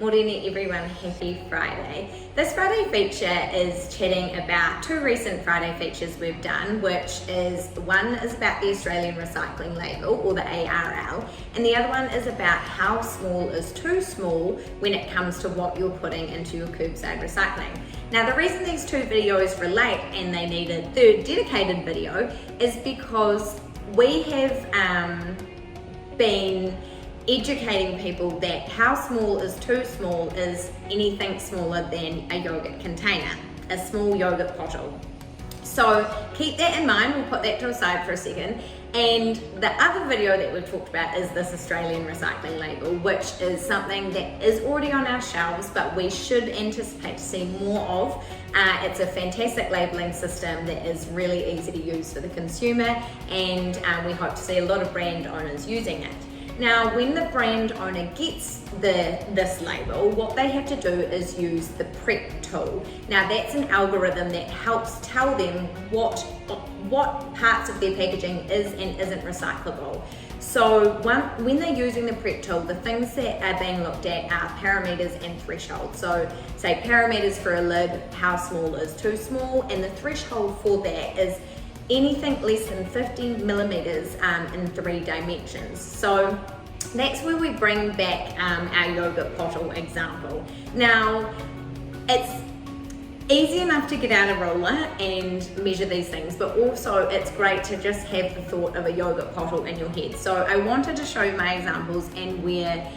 Mōrena everyone, happy Friday. This Friday feature is chatting about two recent Friday features we've done, which is, one is about the Australian Recycling Label, or the ARL, and the other one is about how small is too small when it comes to what you're putting into your curbside recycling. Now the reason these two videos relate and they need a third dedicated video is because we have been educating people that how small is too small is anything smaller than a yogurt container, a small yogurt bottle. So keep that in mind, we'll put that to the side for a second. And the other video that we've talked about is this Australian Recycling Label, which is something that is already on our shelves, but we should anticipate to see more of. It's a fantastic labelling system that is really easy to use for the consumer, and we hope to see a lot of brand owners using it. Now, when the brand owner gets this label, what they have to do is use the prep tool. Now, that's an algorithm that helps tell them what parts of their packaging is and isn't recyclable. So when they're using the prep tool, the things that are being looked at are parameters and thresholds. So say parameters for a lid, how small is too small, and the threshold for that is anything less than 50 millimeters in 3 dimensions. So that's where we bring back our yogurt bottle example. Now, it's easy enough to get out a ruler and measure these things, but also it's great to just have the thought of a yogurt bottle in your head. So I wanted to show my examples and where,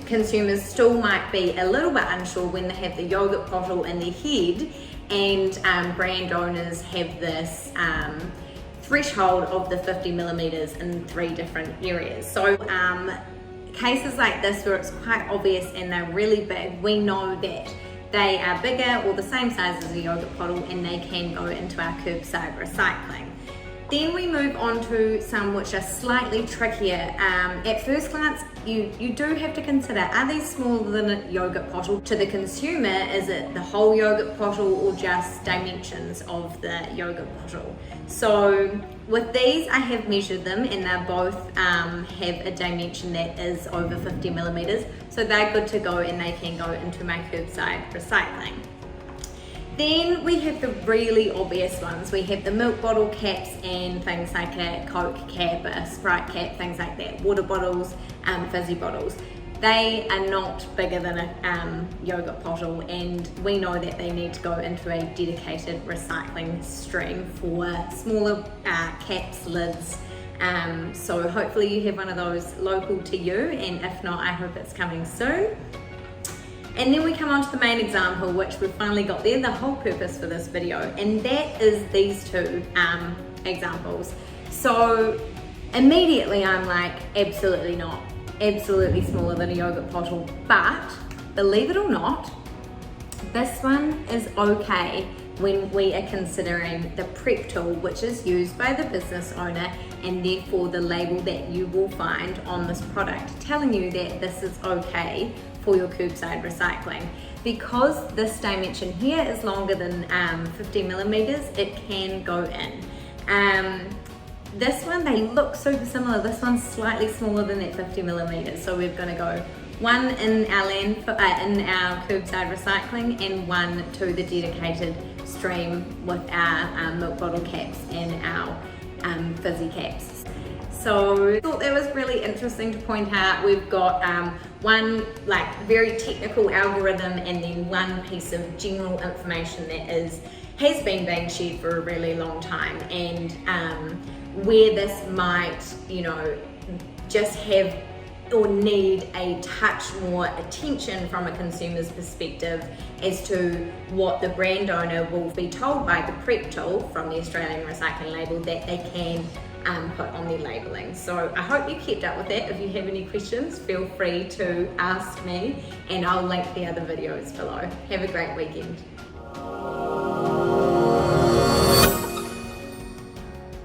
consumers still might be a little bit unsure when they have the yogurt bottle in their head, and brand owners have this threshold of the 50 millimeters in 3 different areas. So cases like this where it's quite obvious and they're really big, we know that they are bigger or the same size as a yogurt bottle and they can go into our curbside recycling. Then we move on to some which are slightly trickier. At first glance, you do have to consider, are these smaller than a yogurt bottle? To the consumer, is it the whole yogurt bottle or just dimensions of the yogurt bottle? So with these, I have measured them and they both have a dimension that is over 50 millimeters. So they're good to go and they can go into my curbside recycling. Then we have the really obvious ones. We have the milk bottle caps and things like a Coke cap, a Sprite cap, things like that. Water bottles, fizzy bottles. They are not bigger than a yogurt bottle, and we know that they need to go into a dedicated recycling stream for smaller caps, lids. So hopefully you have one of those local to you, and if not, I hope it's coming soon. And then we come on to the main example, which we've finally got there, the whole purpose for this video, and that is these two examples. So immediately I'm like, absolutely not, absolutely smaller than a yogurt bottle, but believe it or not, this one is okay when we are considering the prep tool, which is used by the business owner, and therefore the label that you will find on this product telling you that this is okay for your curbside recycling. Because this dimension here is longer than 50 millimeters, it can go in. This one, they look super similar. This one's slightly smaller than that 50 millimeters. So we're gonna go one in our in our curbside recycling and one to the dedicated stream with our milk bottle caps and our fizzy caps. So I thought that was really interesting to point out. We've got one like very technical algorithm and then one piece of general information that has been being shared for a really long time, and where this might, just have or need a touch more attention from a consumer's perspective as to what the brand owner will be told by the prep tool from the Australian Recycling Label that they can put on their labelling. So I hope you kept up with that. If you have any questions, feel free to ask me and I'll link the other videos below. Have a great weekend.